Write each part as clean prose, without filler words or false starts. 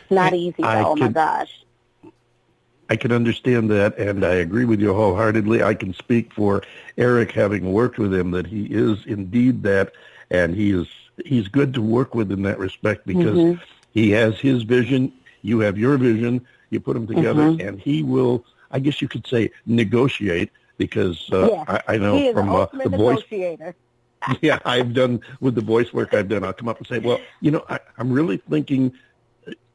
It's not easy, though. Oh, my gosh. I can understand that, and I agree with you wholeheartedly. I can speak for Erik, having worked with him, that he is indeed that, and he's good to work with in that respect because he has his vision, you have your vision, you put them together, and he will, I guess you could say, negotiate, because I know he is from the voice negotiator. Yeah, I've done with the voice work I've done. I'll come up and say, well, I'm really thinking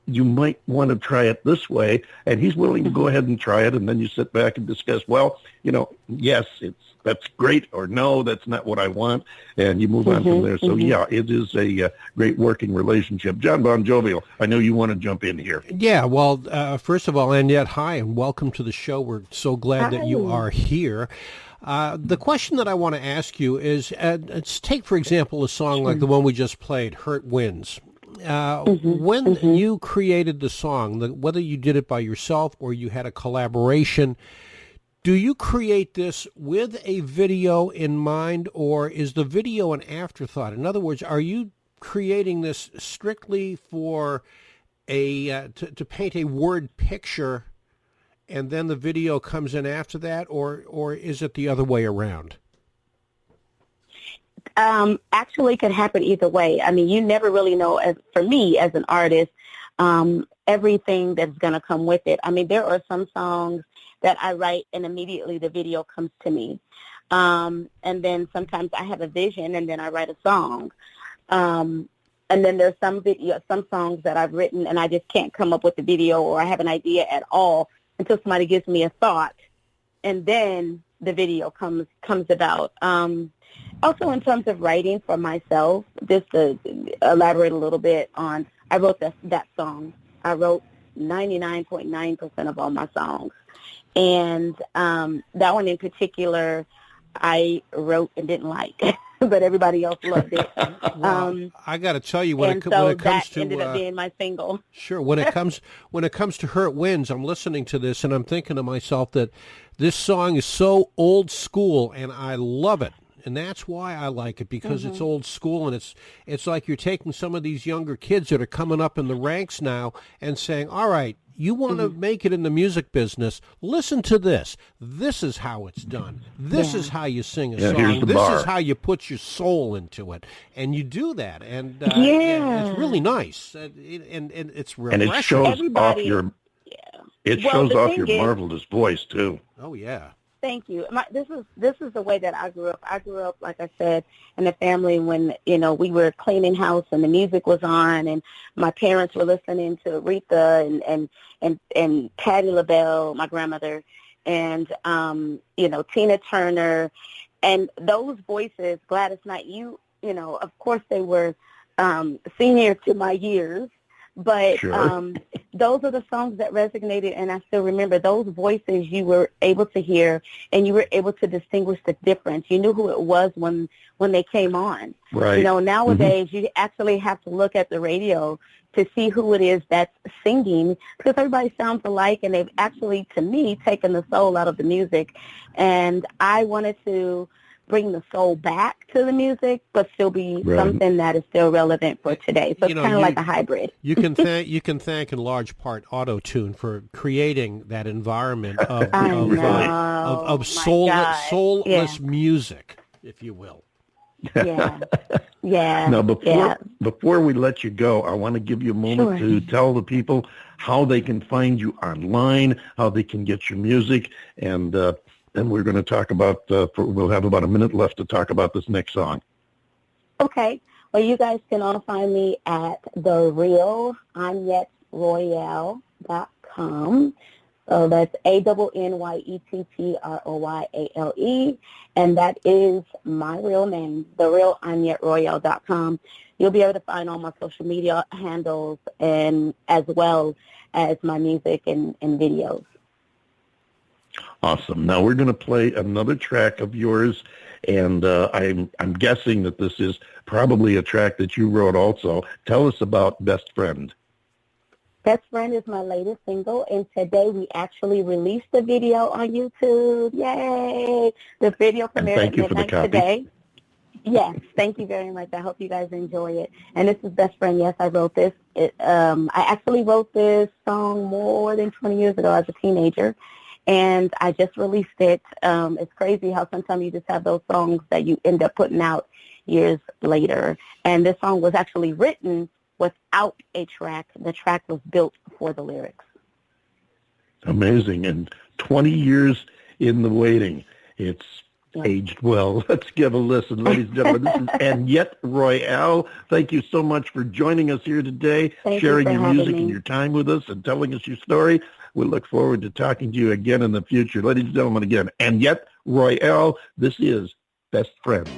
you might want to try it this way, and he's willing to go ahead and try it, and then you sit back and discuss, well, yes, that's great, or no, that's not what I want, and you move on from there. So, yeah, it is a great working relationship. John Bon Jovial, I know you want to jump in here. Yeah, well, first of all, Anyett, hi, and welcome to the show. We're so glad that you are here. The question that I want to ask you is, let's take, for example, a song like the one we just played, Hurt Winds. When you created the song, whether you did it by yourself or you had a collaboration, do you create this with a video in mind, or is the video an afterthought? In other words, are you creating this strictly for to paint a word picture, and then the video comes in after that, or is it the other way around? Actually, it could happen either way. I mean, you never really know, for me as an artist, everything that's going to come with it. I mean, there are some songs that I write and immediately the video comes to me. And then sometimes I have a vision and then I write a song. And then there's some songs that I've written and I just can't come up with the video, or I have an idea at all until somebody gives me a thought, and then the video comes about. Also, in terms of writing for myself, just to elaborate a little bit on, I wrote that song. I wrote 99.9% of all my songs. And that one in particular, I wrote and didn't like, but everybody else loved it. Well, I got to tell you, when it comes that to ended up being my single. Sure, when it comes to Hurt Winds, I'm listening to this and I'm thinking to myself that this song is so old school, and I love it. And that's why I like it, because it's old school, and it's like you're taking some of these younger kids that are coming up in the ranks now and saying, all right, you want to make it in the music business, listen to this. This is how it's done. This is how you sing a song. This is how you put your soul into it. And you do that. And it's really nice. And it's refreshing. And it shows off your marvelous voice, too. Oh, yeah. Thank you. This is the way that I grew up. I grew up, like I said, in a family when, we were cleaning house and the music was on, and my parents were listening to Aretha and Patti LaBelle, my grandmother, and, Tina Turner. And those voices, Gladys Knight, of course they were senior to my years. But those are the songs that resonated, and I still remember those voices you were able to hear, and you were able to distinguish the difference. You knew who it was when they came on. Right. Nowadays you actually have to look at the radio to see who it is that's singing, because everybody sounds alike, and they've actually, to me, taken the soul out of the music. And I wanted to bring the soul back to the music, but still be something that is still relevant for today. So it's kind of like a hybrid. You can thank in large part auto-tune for creating that environment of soulless music, if you will. Yeah. Now, before we let you go, I want to give you a moment to tell the people how they can find you online, how they can get your music, and then we're going to talk about, we'll have about a minute left to talk about this next song. Okay. Well, you guys can all find me at AnnyetRoyale.com. So that's ANNYETTROYALE. And that is my real name, AnnyetRoyale.com. You'll be able to find all my social media handles, and as well as my music and videos. Awesome. Now we're going to play another track of yours, and I'm guessing that this is probably a track that you wrote also. Tell us about Best Friend. Best Friend is my latest single, and today we actually released the video on YouTube. Yay! The video premiered at midnight today. Yes, thank you very much. I hope you guys enjoy it. And this is Best Friend. Yes, I wrote this. I actually wrote this song more than 20 years ago as a teenager, and I just released it. It's crazy how sometimes you just have those songs that you end up putting out years later. And this song was actually written without a track. The track was built for the lyrics. Amazing. And 20 years in the waiting. It's aged well. Let's give a listen, ladies and gentlemen. This is Annyett Royale. Thank you so much for joining us here today, sharing your music and your time with us and telling us your story. We look forward to talking to you again in the future. Ladies and gentlemen, again, Annyett Royale. This is Best Friends.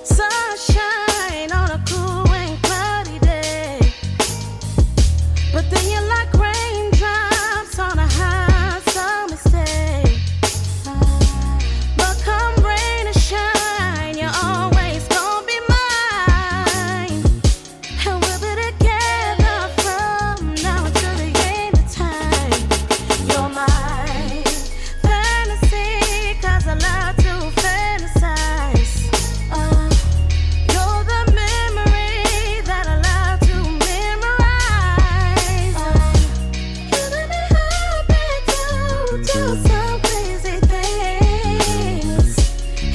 Sunshine on a cool and cloudy day, but then you're like raindrops on a hot summer's day. But come rain or shine, you're always gonna be mine, and we'll be together from now until the end of time. You're my fantasy, 'cause I love to fantasize. You're the memory that I love to memorize. You let me happy to do some crazy things,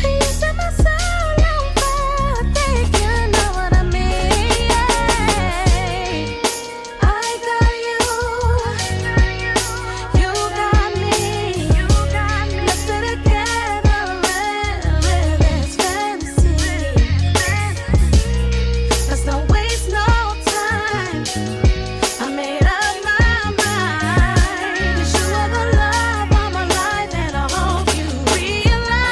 and you set my soul on fire. I think you know what I mean. I got you, you got me. Let's stay together and live this fantasy. Let's don't waste no time. I made up my mind. 'Cause you are the love of my life, and I hope you realize.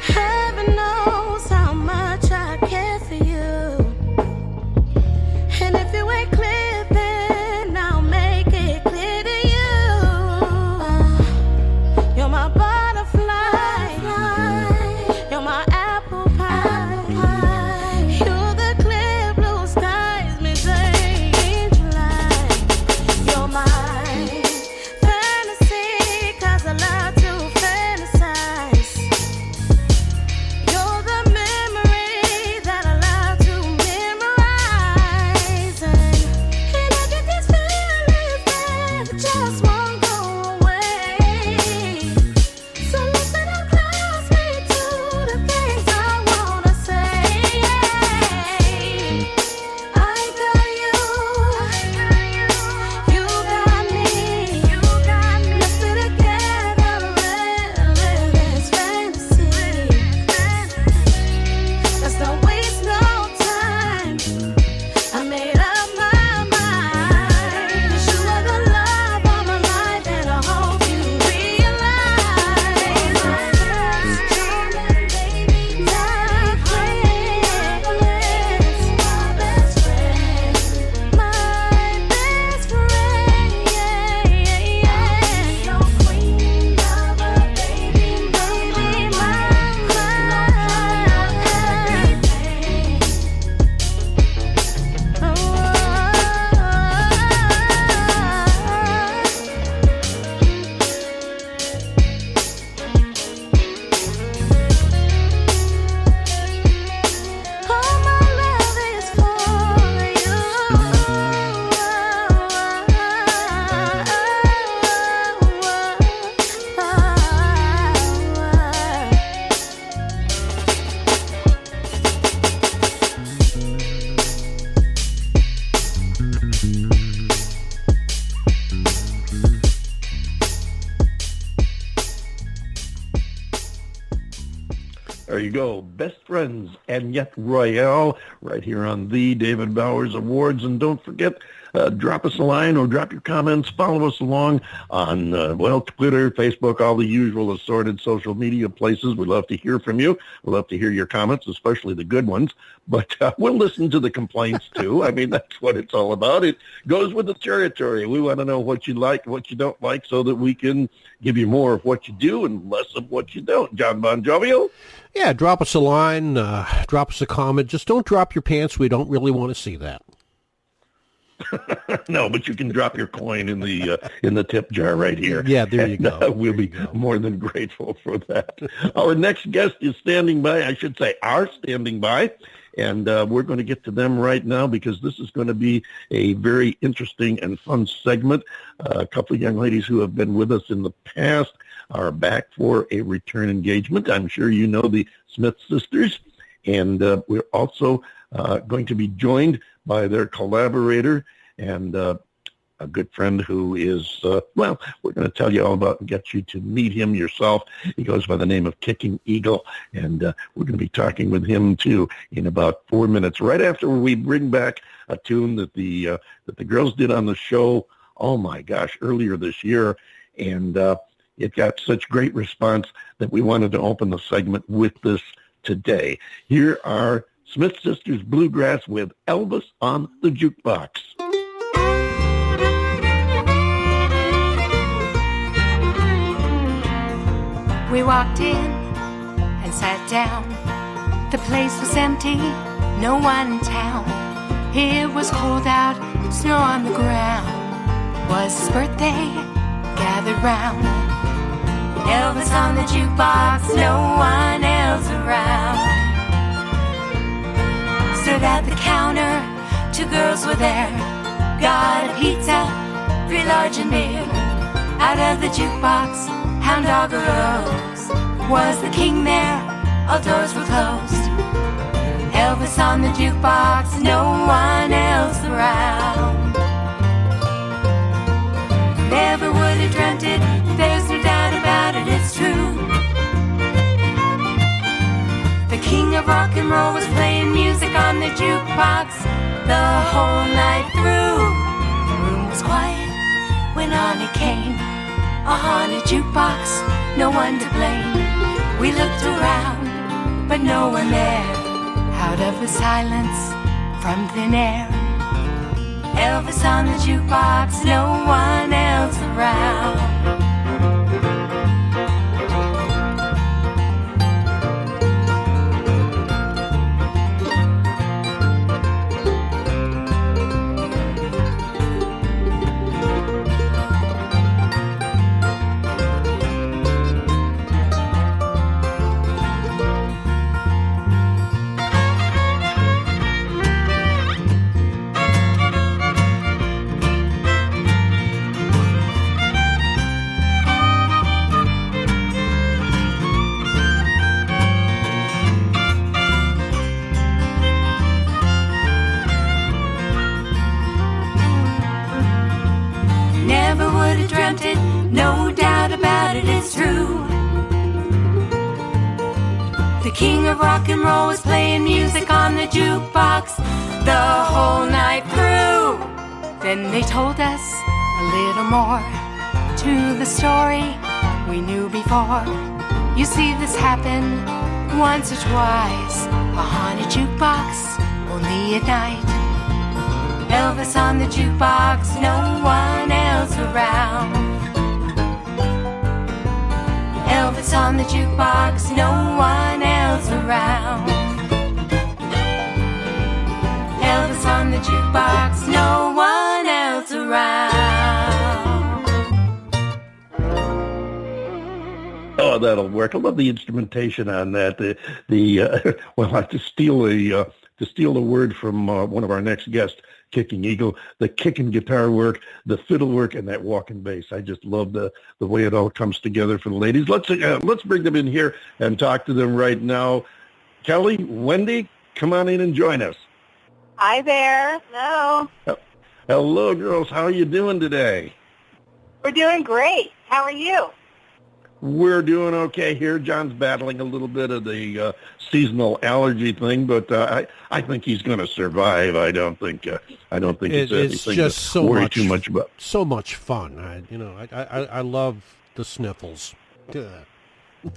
Heaven knows how much I care for you. And if you ain't clear, then I'll make it clear to you. You're my butterfly, you're my apple pie, you're the clear blue skies midday in July. You're my fantasy, 'cause I love to fantasize. You're the memory that I love to memorize. And I get these feelings that just won't go away. So listen up closely to the things I wanna say. I got you, you got me. Let's stay together and live this fantasy. Let's not waste no time. I made up my mind. 'Cause you are the love of my life, and I hope you realize. My best friend, baby, my friend, my best friend, yeah. Your queen lover, baby, my all my love is for There you go. Best Friends, Annyett Royale, right here on the David Bowers Awards. And don't forget, drop us a line or drop your comments. Follow us along on, Twitter, Facebook, all the usual assorted social media places. We'd love to hear from you. We'd love to hear your comments, especially the good ones. But we'll listen to the complaints, too. I mean, that's what it's all about. It goes with the territory. We want to know what you like, what you don't like, so that we can give you more of what you do and less of what you don't. John Bon Jovial? Yeah, drop us a line, drop us a comment. Just don't drop your pants. We don't really want to see that. No, but you can drop your coin in the tip jar right here. Yeah, there you go. We'll be more than grateful for that. Our next guest is standing by. I should say are standing by. And we're going to get to them right now because this is going to be a very interesting and fun segment. A couple of young ladies who have been with us in the past are back for a return engagement. I'm sure you know the Smith Sisters. And we're also going to be joined by their collaborator and a good friend who is, we're going to tell you all about and get you to meet him yourself. He goes by the name of Kicking Eagle, and we're going to be talking with him, too, in about 4 minutes, right after we bring back a tune that the girls did on the show, oh, my gosh, earlier this year, and it got such great response that we wanted to open the segment with this today. Here are Smith Sisters Bluegrass with Elvis on the Jukebox. We walked in and sat down. The place was empty, no one in town. It was cold out, snow on the ground. Was his birthday, gathered round. Elvis on the jukebox, no one else around. Stood at the counter, 2 girls were there. Got a pizza, 3 large and beer. Out of the jukebox, hound dog arose. Was the king there? All doors were closed. Elvis on the jukebox, no one else around. Never would have dreamt it, there's no doubt about it, it's true. The king of rock and roll was playing music on the jukebox the whole night through. The room was quiet when on it came. A haunted jukebox, no one to blame. We looked around, but no one there. Out of the silence, from thin air. Elvis on the jukebox, no one else around. No doubt about it, it's true. The king of rock and roll was playing music on the jukebox the whole night through. Then they told us a little more to the story we knew before. You see, this happened once or twice. A haunted jukebox, only at night. Elvis on the jukebox, no one else around. Elvis on the jukebox, no one else around. Elvis on the jukebox, no one else around. Oh, that'll work. I love the instrumentation on that. Well, I have to steal a word from one of our next guests, Kicking Eagle, the kicking guitar work, the fiddle work, and that walking bass. I just love the way it all comes together for the ladies. Let's bring them in here and talk to them right now. Kelly, Wendy, come on in and join us. Hi there. Hello. Hello, girls. How are you doing today? We're doing great. How are you? We're doing okay here. John's battling a little bit of the seasonal allergy thing, but I think he's going to survive. I don't think it's anything just to so worry too much about. So much fun. I love the sniffles.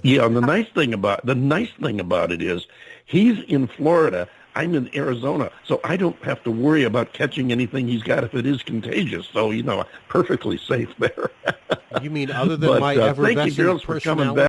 Yeah, and the nice thing about it is he's in Florida. I'm in Arizona, so I don't have to worry about catching anything he's got if it is contagious. So, perfectly safe there. You mean other than my thank you, effervescent girls, for coming personality?